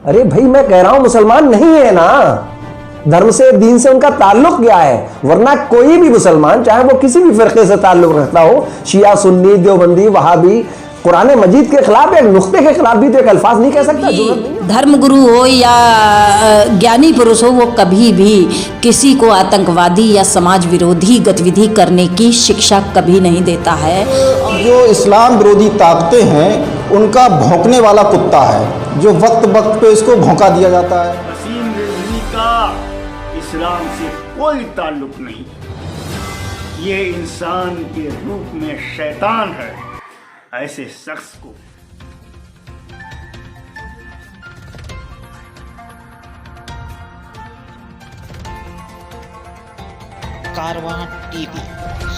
अरे भाई मैं कह रहा हूं मुसलमान नहीं है ना, धर्म से दीन से उनका ताल्लुक क्या है? वरना कोई भी मुसलमान चाहे वो किसी भी फिरके से ताल्लुक रखता हो, शिया सुन्नी देवबंदी वहाबी, कुरान मजीद के खिलाफ एक नुक्ते के खिलाफ भी तो एक अल्फाज नहीं कह सकता। धर्मगुरु हो या ज्ञानी पुरुष हो, वो कभी भी किसी को आतंकवादी या समाज विरोधी गतिविधि करने की शिक्षा कभी नहीं देता है। जो इस्लाम विरोधी ताकतें हैं उनका भौंकने वाला कुत्ता है जो वक्त वक्त पे इसको भौंका दिया जाता है। वसीम रिजवी का इस्लाम से कोई ताल्लुक नहीं, ये इंसान के रूप में शैतान है। ऐसे शख्स को कारवां टीवी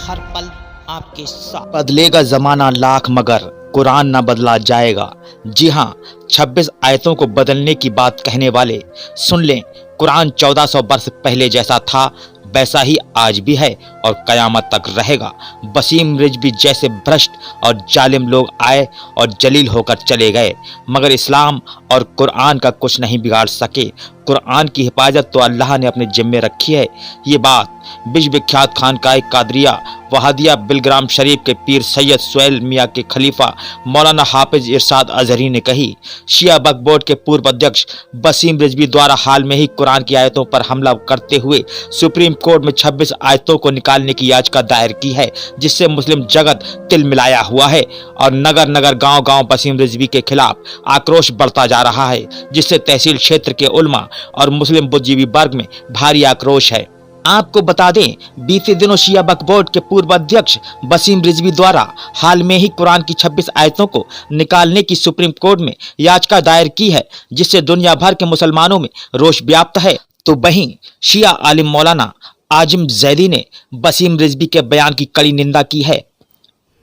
हर पल आपके साथ। बदलेगा जमाना लाख मगर कुरान ना बदला जाएगा। जी हाँ, 26 आयतों को बदलने की बात कहने वाले सुन लें। कुरान 1400 वर्ष पहले जैसा था वैसा ही आज भी है और कयामत तक रहेगा। वसीम रिजवी जैसे भ्रष्ट और जालिम लोग आए और जलील होकर चले गए, मगर इस्लाम और कुरान का कुछ नहीं बिगाड़ सके। कुरान की हिफाजत तो अल्लाह ने अपने जिम्मे रखी है। ये बात विश्व विख्यात खानकाह कादरिया वहादिया बिलग्राम शरीफ के पीर सैयद सुहेल मियाँ के खलीफा मौलाना हाफिज इरशाद अजहरी ने कही। शिया वक्फ बोर्ड के पूर्व अध्यक्ष वसीम रिजवी द्वारा हाल में ही कुरान की आयतों पर हमला करते हुए सुप्रीम कोर्ट में 26 आयतों को निकालने की याचिका दायर की है, जिससे मुस्लिम जगत तिलमिलाया हुआ है और नगर नगर गांव गांव वसीम रिजवी के खिलाफ आक्रोश बढ़ता जा रहा है, जिससे तहसील क्षेत्र के उलमा और मुस्लिम बुद्धिजीवी वर्ग में भारी आक्रोश है। आपको बता दें, बीते दिनों शिया वक्फ बोर्ड के पूर्व अध्यक्ष वसीम रिजवी द्वारा हाल में ही कुरान की 26 आयतों को निकालने की सुप्रीम कोर्ट में याचिका दायर की है, जिससे दुनिया भर के मुसलमानों में रोष व्याप्त है। तो वहीं शिया आलिम मौलाना आजिम जैदी ने वसीम रिजवी के बयान की कड़ी निंदा की है।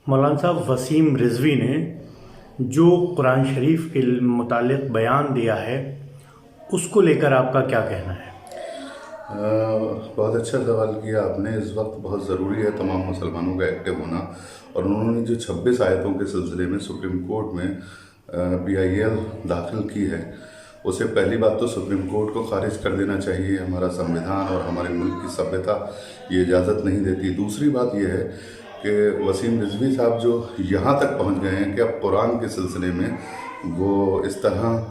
मौलाना साहब, वसीम रिजवी ने जो कुरान शरीफ के मुतालिक बयान दिया है उसको लेकर आपका क्या कहना है? बहुत अच्छा सवाल किया आपने। इस वक्त बहुत ज़रूरी है तमाम मुसलमानों का एक्टिव होना, और उन्होंने जो 26 आयतों के सिलसिले में सुप्रीम कोर्ट में PIL दाखिल की है, उसे पहली बात तो सुप्रीम कोर्ट को खारिज कर देना चाहिए। हमारा संविधान और हमारे मुल्क की सभ्यता ये इजाज़त नहीं देती। दूसरी बात यह है कि वसीम रिजवी साहब जो यहाँ तक पहुँच गए हैं कि अब कुरान के सिलसिले में वो इस तरह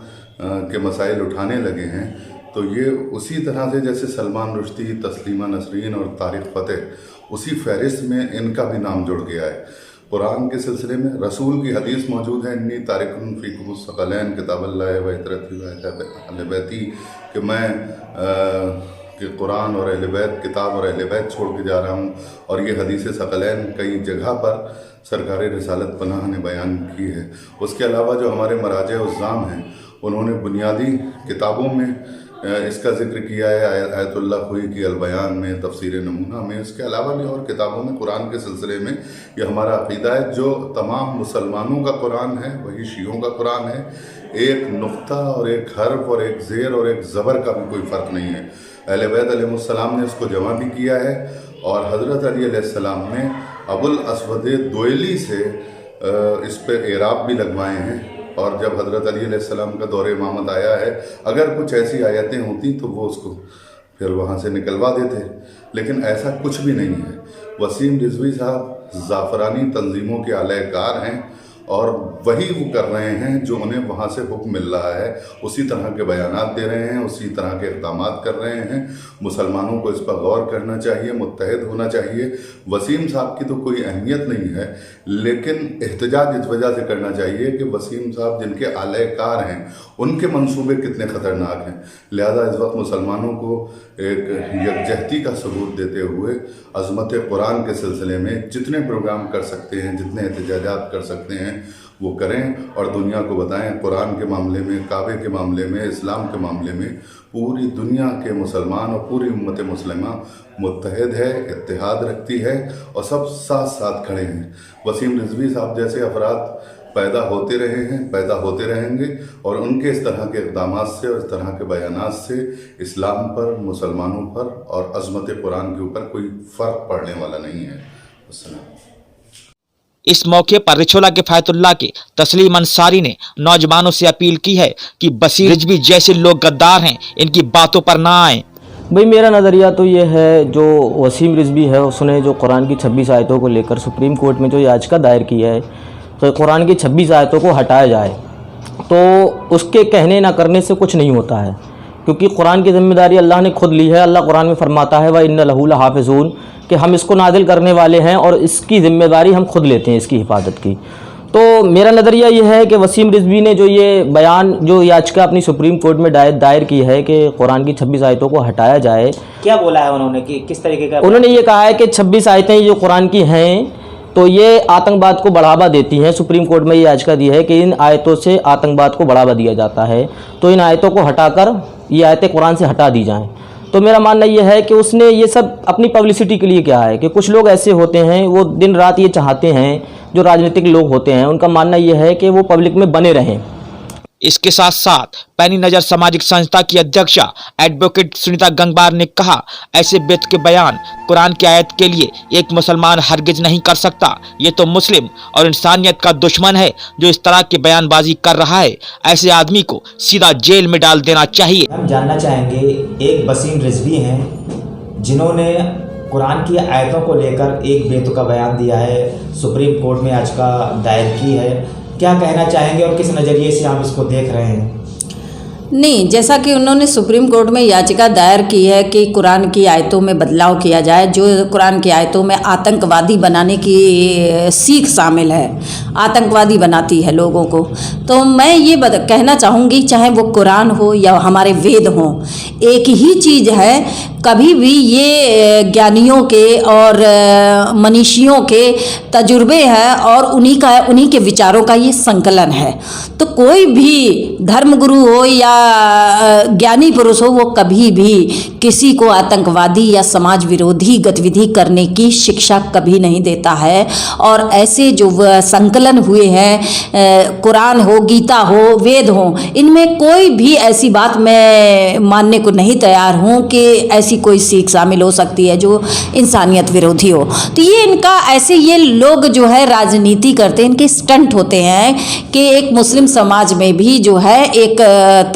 के मसाइल उठाने लगे हैं, तो ये उसी तरह से जैसे सलमान रुश्दी, तस्लीमा नसरीन और तारिक फ़तेह, उसी फहरिस्त में इनका भी नाम जुड़ गया है। कुरान के सिलसिले में रसूल की हदीस मौजूद है, इन्नी तारिकुन फ़ीकुमुस सकलैन किताबल्लाह व इतरती व अहले बैती, कि मैं कि कुरान और अहले बैत, किताब और अहले बैत छोड़ के जा रहा हूँ। और ये हदीस सकलैन कई जगह पर सरकार रिसालत पनाह ने बयान की है। उसके अलावा जो हमारे मराजे उज़्ज़ाम हैं, उन्होंने बुनियादी किताबों में इसका जिक्र किया है, आयतुल्लाह खुई की अलबयान में, तफसीर नमूना में। इसके अलावा भी और किताबों में कुरान के सिलसिले में ये हमारा अक़ीदा है। जो तमाम मुसलमानों का कुरान है वही शियों का कुरान है। एक नुक्ता और एक हर्फ और एक ज़ेर और एक ज़बर का भी कोई फ़र्क नहीं है। अहले बैत अलैहिमुस्सलाम ने इसको जमा भी किया है, और हज़रत अली अलैहिस्सलाम ने अबुल अस्वद दुएली से इस पर एराब भी लगवाए हैं। और जब हज़रत अली अलैहिस्सलाम का दौरे इमामत आया है, अगर कुछ ऐसी आयतें होती तो वो उसको फिर वहाँ से निकलवा देते, लेकिन ऐसा कुछ भी नहीं है। वसीम रिजवी साहब ज़ाफ़रानी तंजीमों के आलयकार हैं, और वही वो कर रहे हैं जो उन्हें वहाँ से हुक्म मिल रहा है। उसी तरह के बयानात दे रहे हैं, उसी तरह के इक़दामात कर रहे हैं। मुसलमानों को इस पर गौर करना चाहिए, मुत्तहिद होना चाहिए। वसीम साहब की तो कोई अहमियत नहीं है, लेकिन एहतजाज इस वजह से करना चाहिए कि वसीम साहब जिनके आलयकार हैं उनके मंसूबे कितने ख़तरनाक हैं। लिहाजा इस वक्त मुसलमानों को एक यकजहती का सबूत देते हुए अज़मत कुरान के सिलसिले में जितने प्रोग्राम कर सकते हैं, जितने एहतजाजात कर सकते हैं वो करें, और दुनिया को बताएं कुरान के मामले में, काबे के मामले में, इस्लाम के मामले में पूरी दुनिया के मुसलमान और पूरी उम्मत मुस्लिमा मुत्तहिद है, इत्तेहाद रखती है, और सब साथ साथ खड़े हैं। वसीम रिजवी साहब जैसे अफराद पैदा होते रहे हैं, पैदा होते रहेंगे, और उनके इस तरह के इक़दामात से और इस तरह के बयानात से इस्लाम पर, मुसलमानों पर और अज़मत कुरान के ऊपर कोई फ़र्क पड़ने वाला नहीं है। अस्सलाम। इस मौके पर रिछोला के फायतुल्लाह के तस्लीम अंसारी ने नौजवानों से अपील की है कि बसीर रिजवी जैसे लोग गद्दार हैं, इनकी बातों पर ना आए। भाई मेरा नज़रिया तो ये है, जो वसीम रिजवी है उसने जो कुरान की 26 आयतों को लेकर सुप्रीम कोर्ट में जो याचिका दायर की है, तो कुरान की 26 आयतों को हटाया जाए, तो उसके कहने ना करने से कुछ नहीं होता है, क्योंकि कुरान की ज़िम्मेदारी अल्लाह ने खुद ली है। अल्लाह कुरान में फरमाता है व इन्ना लहू लहाफ़िज़ून, कि हम इसको नादिल करने वाले हैं और इसकी ज़िम्मेदारी हम खुद लेते हैं, इसकी हिफाजत की। तो मेरा नज़रिया ये है कि वसीम रिजवी ने जो ये बयान, जो याचिका अपनी सुप्रीम कोर्ट में दायर की है कि कुरान की 26 आयतों को हटाया जाए, क्या बोला है उन्होंने कि किस तरीके का? उन्होंने ये कहा है कि 26 आयतें जो कुरान की हैं तो ये आतंकवाद को बढ़ावा देती हैं। सुप्रीम कोर्ट में ये याचिका दी है कि इन आयतों से आतंकवाद को बढ़ावा दिया जाता है, तो इन आयतों को हटाकर ये आयतें कुरान से हटा दी जाएं। तो मेरा मानना ये है कि उसने ये सब अपनी पब्लिसिटी के लिए किया है, कि कुछ लोग ऐसे होते हैं वो दिन रात ये चाहते हैं, जो राजनीतिक लोग होते हैं उनका मानना ये है कि वो पब्लिक में बने रहें। इसके साथ साथ पैनी नजर सामाजिक संस्था की अध्यक्षा एडवोकेट सुनीता गंगवार ने कहा, ऐसे बेत के बयान कुरान की आयत के लिए एक मुसलमान हरगिज नहीं कर सकता। ये तो मुस्लिम और इंसानियत का दुश्मन है जो इस तरह की बयानबाजी कर रहा है। ऐसे आदमी को सीधा जेल में डाल देना चाहिए। हम जानना चाहेंगे, एक वसीम रिजवी हैं जिन्होंने कुरान की आयतों को लेकर एक बेतुका बयान दिया है, सुप्रीम कोर्ट में याचिका दायर की है, क्या कहना चाहेंगे और किस नज़रिए से आप इसको देख रहे हैं? नहीं, जैसा कि उन्होंने सुप्रीम कोर्ट में याचिका दायर की है कि कुरान की आयतों में बदलाव किया जाए, जो कुरान की आयतों में आतंकवादी बनाने की सीख शामिल है, आतंकवादी बनाती है लोगों को, तो मैं ये कहना चाहूँगी, चाहे वो कुरान हो या हमारे वेद हों, एक ही चीज़ है। कभी भी ये ज्ञानियों के और मनीषियों के तजुर्बे हैं और उन्हीं के विचारों का ये संकलन है। तो कोई भी धर्मगुरु हो या ज्ञानी पुरुष हो, वो कभी भी किसी को आतंकवादी या समाज विरोधी गतिविधि करने की शिक्षा कभी नहीं देता है। और ऐसे जो संकलन हुए हैं, कुरान हो, गीता हो, वेद हो, इनमें कोई भी ऐसी बात मैं मानने को नहीं तैयार हूँ कि ऐसी कोई सीख शामिल हो सकती है जो इंसानियत विरोधी हो। तो ये इनका ऐसे ये लोग जो है राजनीति करते हैं, इनके स्टंट होते हैं कि एक मुस्लिम समाज में भी जो है एक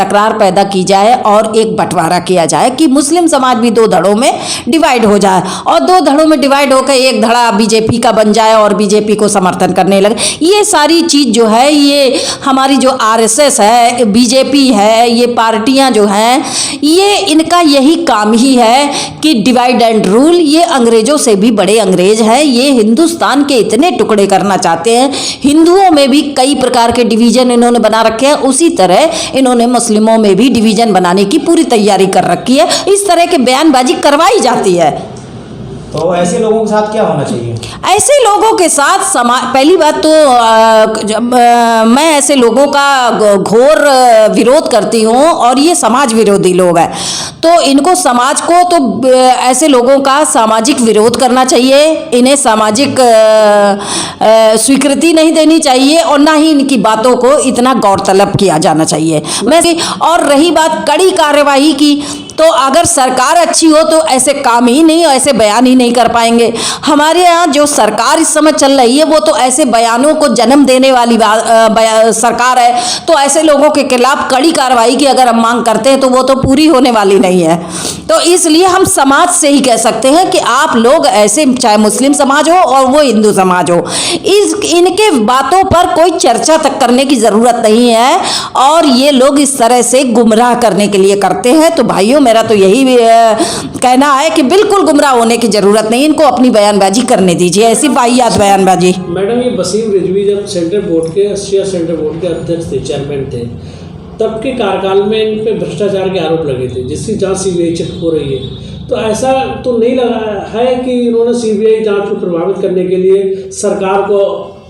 तकरार पैदा की जाए और एक बंटवारा किया जाए कि मुस्लिम समाज भी दो धड़ों में डिवाइड हो जाए और दो धड़ों में डिवाइड होकर एक धड़ा बीजेपी का बन जाए और बीजेपी को समर्थन करने लगे। ये सारी चीज़ जो है, ये हमारी जो आरएसएस है, बीजेपी है, ये पार्टियां जो हैं, ये इनका यही काम ही है कि डिवाइड एंड रूल। ये अंग्रेजों से भी बड़े अंग्रेज हैं। ये हिंदुस्तान के इतने टुकड़े करना चाहते हैं। हिंदुओं में भी कई प्रकार के डिवीजन इन्होंने बना रखे हैं, उसी तरह इन्होंने मुस्लिमों में भी डिवीजन बनाने की पूरी तैयारी कर रखी है। इस तरह के बयानबाजी करवाई जाती है। तो ऐसे लोगों के साथ क्या होना चाहिए? ऐसे लोगों के साथ पहली बात तो मैं ऐसे लोगों का घोर विरोध करती हूँ और ये समाज विरोधी लोग हैं, तो इनको समाज को तो ऐसे लोगों का सामाजिक विरोध करना चाहिए। इन्हें सामाजिक स्वीकृति नहीं देनी चाहिए और ना ही इनकी बातों को इतना गौरतलब किया जाना चाहिए। और रही बात कड़ी कार्यवाही की, तो अगर सरकार अच्छी हो तो ऐसे काम ही नहीं, ऐसे बयान ही नहीं कर पाएंगे। हमारे यहाँ जो सरकार इस समय चल रही है वो तो ऐसे बयानों को जन्म देने वाली सरकार है, तो ऐसे लोगों के खिलाफ कड़ी कार्रवाई की अगर हम मांग करते हैं तो वो तो पूरी होने वाली नहीं है। तो इसलिए हम समाज से ही कह सकते हैं कि आप लोग ऐसे, चाहे मुस्लिम समाज हो और वो हिंदू समाज हो, इनके बातों पर कोई चर्चा तक करने की ज़रूरत नहीं है और ये लोग इस तरह से गुमराह करने के लिए करते हैं। तो भाइयों, मेरा तो यही कहना है कि बिल्कुल गुमराह होने की ज़रूरत नहीं, इनको अपनी बयानबाजी करने दीजिए, ऐसी वाहियात बयानबाजी। मैडम, ये वसीम रिजवी जब सेंट्रल बोर्ड के एशिया सेंट्रल बोर्ड के अध्यक्ष थे, चेयरमैन थे, तब के कार्यकाल में इन पे भ्रष्टाचार के आरोप लगे थे, जिसकी जांच सीबीआई चेक हो रही है। तो ऐसा तो नहीं लगा है कि इन्होंने सीबीआई जांच को प्रभावित करने के लिए, सरकार को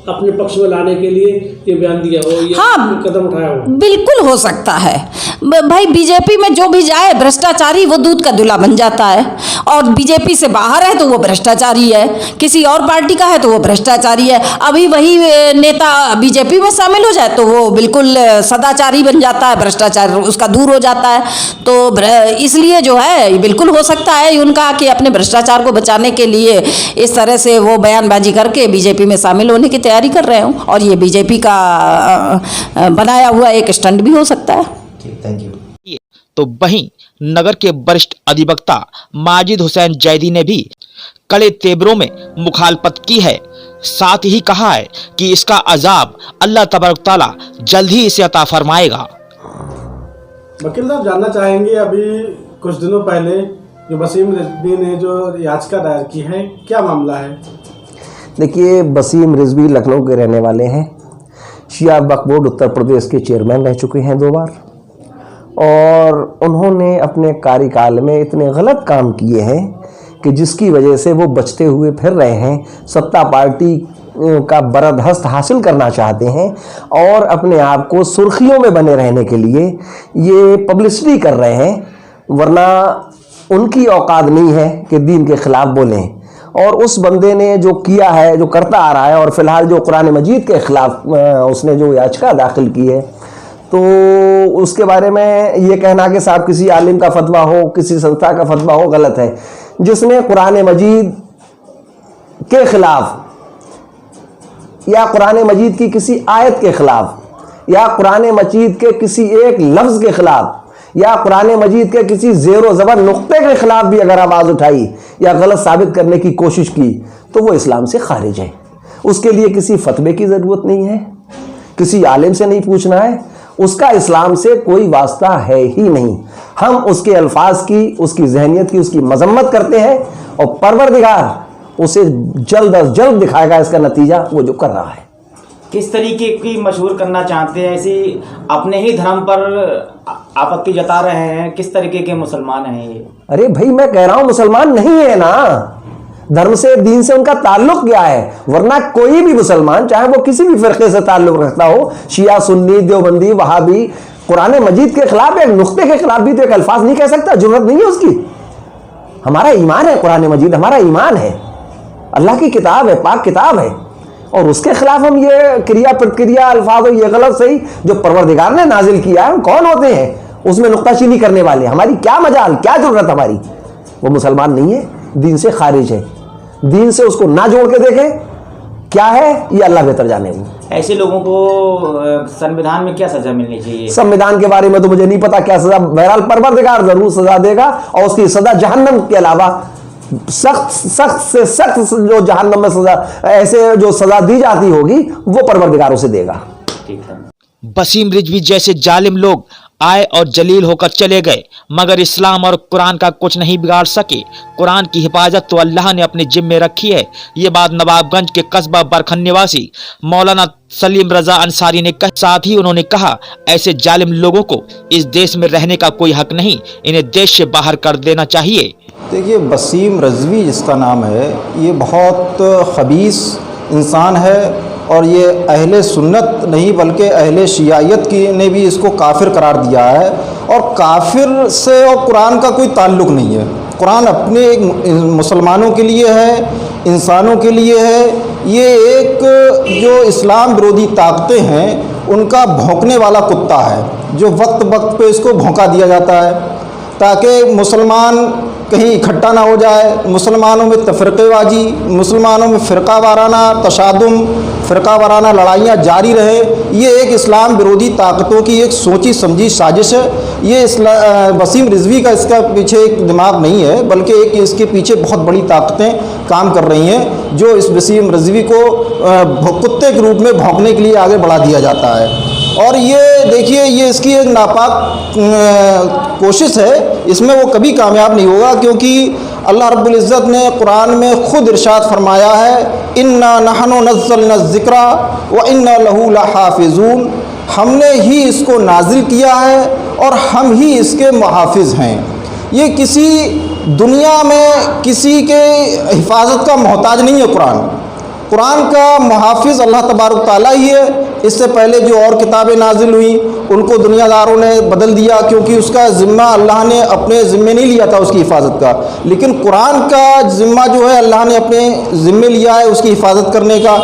अपने पक्ष में लाने के लिए ये बयान दिया हो, ये कदम उठाया हो? बिल्कुल हो सकता है। भाई बीजेपी में जो भी जाए भ्रष्टाचारी वो दूध का दूल्हा बन जाता है, और बीजेपी से बाहर है तो वो भ्रष्टाचारी है, किसी और पार्टी का है तो वो भ्रष्टाचारी है। अभी वही नेता बीजेपी में शामिल हो जाए तो वो बिल्कुल सदाचारी बन जाता है, भ्रष्टाचार उसका दूर हो जाता है। तो इसलिए जो है बिल्कुल हो सकता है उनका कि अपने भ्रष्टाचार को बचाने के लिए इस तरह से वो बयानबाजी करके बीजेपी में शामिल होने की तैयारी कर रहे हो, और ये बीजेपी का बनाया हुआ एक स्टंट भी हो सकता है। ठीक, थैंक यू। तो वहीं नगर के वरिष्ठ अधिवक्ता माजिद हुसैन जैदी ने भी कड़े तेवरों में मुखालफत की है। साथ ही कहा है कि इसका अजाब अल्लाह तबारक ताला जल्द ही इसे अता फरमाएगा। वकील साहब, जानना चाहेंगे अभी कुछ दिनों पहले जो वसीम रिजवी ने जो याचिका दायर की है, क्या मामला है? देखिए, वसीम रिजवी लखनऊ के रहने वाले हैं, शिया वक्फ बोर्ड उत्तर प्रदेश के चेयरमैन रह चुके हैं 2 बार, और उन्होंने अपने कार्यकाल में इतने गलत काम किए हैं कि जिसकी वजह से वो बचते हुए फिर रहे हैं, सत्ता पार्टी का बरदहस्त हासिल करना चाहते हैं और अपने आप को सुर्खियों में बने रहने के लिए ये पब्लिसिटी कर रहे हैं, वरना उनकी औकात नहीं है कि दीन के ख़िलाफ़ बोलें। और उस बंदे ने जो किया है, जो करता आ रहा है, और फ़िलहाल जो कुरान मजीद के ख़िलाफ़ उसने जो याचिका दाखिल की है, तो उसके बारे में ये कहना कि साहब किसी आलिम का फतवा हो, किसी संस्था का फतवा हो, गलत है। जिसने कुरान मजीद के ख़िलाफ़ या कुरान मजीद की किसी आयत के ख़िलाफ़ या कुरान मजीद के किसी एक लफ्ज़ के ख़िलाफ़ या कुरान मजीद के किसी ज़ेरो ज़बर नुक्ते के ख़िलाफ़ भी अगर आवाज़ उठाई या गलत साबित करने की कोशिश की तो वो इस्लाम से खारिज है। उसके लिए किसी फतवे की ज़रूरत नहीं है, किसी आलिम से नहीं पूछना है, उसका इस्लाम से कोई वास्ता है ही नहीं। हम उसके अल्फाज की, उसकी जहनियत की, उसकी मजम्मत करते हैं, और परवरदिगार उसे जल्द अज जल्द दिखाएगा इसका नतीजा, वो जो कर रहा है। किस तरीके की मशहूर करना चाहते हैं? ऐसी अपने ही धर्म पर आपत्ति जता रहे हैं, किस तरीके के मुसलमान हैं ये? अरे भाई, मैं कह रहा हूं मुसलमान नहीं है ना, धर्म से, दीन से उनका ताल्लुक क्या है? वरना कोई भी मुसलमान, चाहे वो किसी भी फिरके से ताल्लुक रखता हो, शिया, सुन्नी, देवबंदी, वहाबी, कुरान मजीद के खिलाफ, एक नुक्ते के खिलाफ भी तो एक अल्फाज नहीं कह सकता, जरूरत नहीं है उसकी। हमारा ईमान है, कुरान मजीद हमारा ईमान है, अल्लाह की किताब है, पाक किताब है, और उसके खिलाफ हम ये क्रिया प्रतिक्रिया अल्फाज हो, ये गलत सही जो परवरदिगार ने नाजिल किया है, हम कौन होते हैं उसमें नुक्ताचीनी करने वाले? हमारी क्या मजाल, क्या जरूरत हमारी? वो मुसलमान नहीं है, दीन से खारिज है, दीन से उसको ना जोड़ के देखे क्या है, ये अल्लाह बेहतर जाने। ऐसे लोगों को संविधान में क्या सजा मिलनी चाहिए? संविधान के बारे में तो मुझे नहीं पता क्या सजा, बहरहाल परवरदिगार जरूर सजा देगा, और उसकी सजा जहन्नम के अलावा सख्त से सख्त जो जहन्नम में सजा, ऐसे जो सजा दी जाती होगी वो परवरदिगार उसे देगा। ठीक है। वसीम रिजवी जैसे जालिम लोग आए और जलील होकर चले गए, मगर इस्लाम और कुरान का कुछ नहीं बिगाड़ सके। कुरान की हिफाजत तो अल्लाह ने अपने जिम्मे रखी है। ये बात नवाबगंज के कस्बा बरखन निवासी मौलाना सलीम रजा अंसारी ने कहा। साथ ही उन्होंने कहा, ऐसे जालिम लोगों को इस देश में रहने का कोई हक नहीं, इन्हें देश से बाहर कर देना चाहिए। देखिए, वसीम रिजवी जिसका नाम है, ये बहुत खबीस इंसान है, और ये अहले सुन्नत नहीं बल्कि अहले शियायत की ने भी इसको काफिर करार दिया है। और काफिर से और कुरान का कोई ताल्लुक़ नहीं है। कुरान अपने एक मुसलमानों के लिए है, इंसानों के लिए है। ये एक जो इस्लाम विरोधी ताकतें हैं उनका भौंकने वाला कुत्ता है, जो वक्त वक्त पे इसको भौंका दिया जाता है ताकि मुसलमान कहीं इकट्ठा ना हो जाए, मुसलमानों में तफरक़ेबाजी, मुसलमानों में फ़िरका वाराना तशादुम, फ़िरका वाराना लड़ाइयाँ जारी रहे। ये एक इस्लाम विरोधी ताकतों की एक सोची समझी साजिश है। ये वसीम रिजवी का इसका पीछे एक दिमाग नहीं है, बल्कि एक इसके पीछे बहुत बड़ी ताकतें काम कर रही हैं, जो इस वसीम रिजवी को कुत्ते के रूप में भौंकने के लिए आगे बढ़ा दिया जाता है। और ये देखिए, ये इसकी एक नापाक कोशिश है, इसमें वो कभी कामयाब नहीं होगा, क्योंकि अल्लाह रब्बुल इज़्ज़त ने कुरान में ख़ुद इरशाद फरमाया है, इन्ना नहनु नज़्ज़लना ज़िक्रा व इन्ना लहू लहाफ़िज़ून। हमने ही इसको नाजिल किया है और हम ही इसके मुहाफ़िज़ हैं। ये किसी दुनिया में किसी के हिफाजत का मोहताज नहीं है। कुरान का मुहाफ़िज़ अल्लाह तबारक ताला ही है। इससे पहले जो और किताबें नाजिल हुई उनको दुनियादारों ने बदल दिया, क्योंकि उसका ज़िम्मा अल्लाह ने अपने ज़िम्मे नहीं लिया था उसकी हिफाजत का। लेकिन कुरान का ज़िम्मा जो है अल्लाह ने अपने ज़िम्मे लिया है उसकी हिफाजत करने का।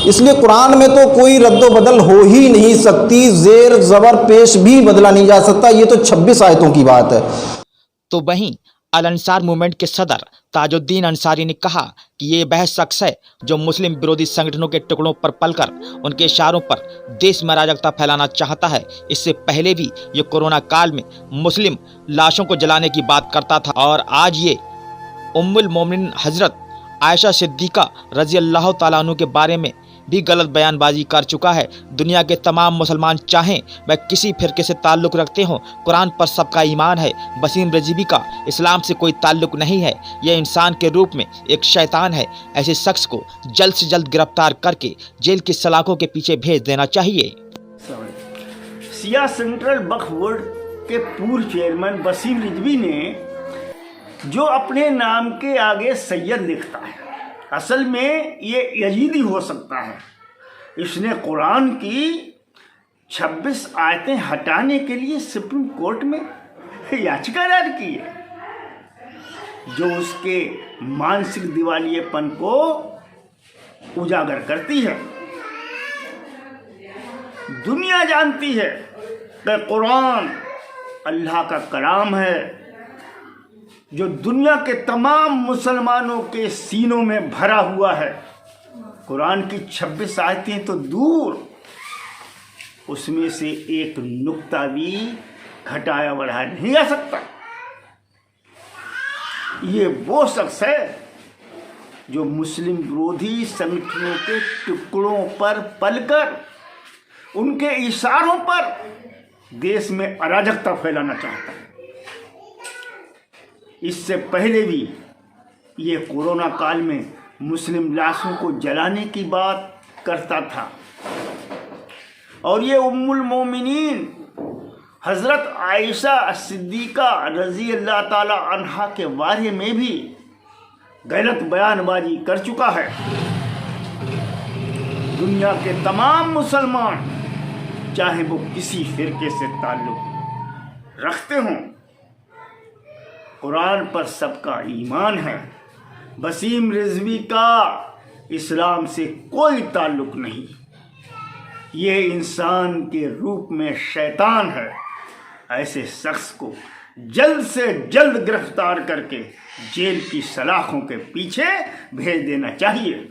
इसलिए कुरान में तो कोई रद्द बदल हो ही नहीं सकती, ज़ेर ज़बर पेश भी बदला नहीं जा सकता। ये तो 26 आयतों की बात है। तो वहीं अल अंसार मूवमेंट के सदर ताजुद्दीन अंसारी ने कहा कि ये वह शख्स है जो मुस्लिम विरोधी संगठनों के टुकड़ों पर पलकर उनके इशारों पर देश में अराजकता फैलाना चाहता है। इससे पहले भी ये कोरोना काल में मुस्लिम लाशों को जलाने की बात करता था और आज ये उम्मुल मोमिनीन हजरत आयशा सिद्दीका रजी अल्लाह ताला अन्हु के बारे में भी गलत बयानबाजी कर चुका है। दुनिया के तमाम मुसलमान चाहें वह किसी फिरके से ताल्लुक़ रखते हों, कुरान पर सबका ईमान है। वसीम रिजवी का इस्लाम से कोई ताल्लुक़ नहीं है, यह इंसान के रूप में एक शैतान है। ऐसे शख्स को जल्द से जल्द गिरफ्तार करके जेल की सलाखों के पीछे भेज देना चाहिए। शिया सेंट्रल वक्फ बोर्ड के पूर्व चेयरमैन वसीम रिजवी ने जो अपने नाम के आगे सैयद लिखता है, असल में ये यजीदी हो सकता है। इसने कुरान की 26 आयतें हटाने के लिए सुप्रीम कोर्ट में याचिका दायर की है, जो उसके मानसिक दिवालियेपन को उजागर करती है। दुनिया जानती है कि कुरान अल्लाह का कलाम है, जो दुनिया के तमाम मुसलमानों के सीनों में भरा हुआ है। कुरान की 26 आयतें तो दूर, उसमें से एक नुक्ता भी घटाया बढ़ाया नहीं जा सकता। ये वो शख्स है जो मुस्लिम विरोधी संगठनों के टुकड़ों पर पलकर उनके इशारों पर देश में अराजकता फैलाना चाहता है। इससे पहले भी ये कोरोना काल में मुस्लिम लाशों को जलाने की बात करता था और ये उम्मुल मोमिनीन हज़रत आयशा सिद्दीका रज़ी अल्लाह ताला अन्हा के बारे में भी गलत बयानबाजी कर चुका है। दुनिया के तमाम मुसलमान चाहे वो किसी फिरके से ताल्लुक़ रखते हों, कुरान पर सबका ईमान है। वसीम रिजवी का इस्लाम से कोई ताल्लुक़ नहीं, ये इंसान के रूप में शैतान है। ऐसे शख्स को जल्द से जल्द गिरफ्तार करके जेल की सलाखों के पीछे भेज देना चाहिए।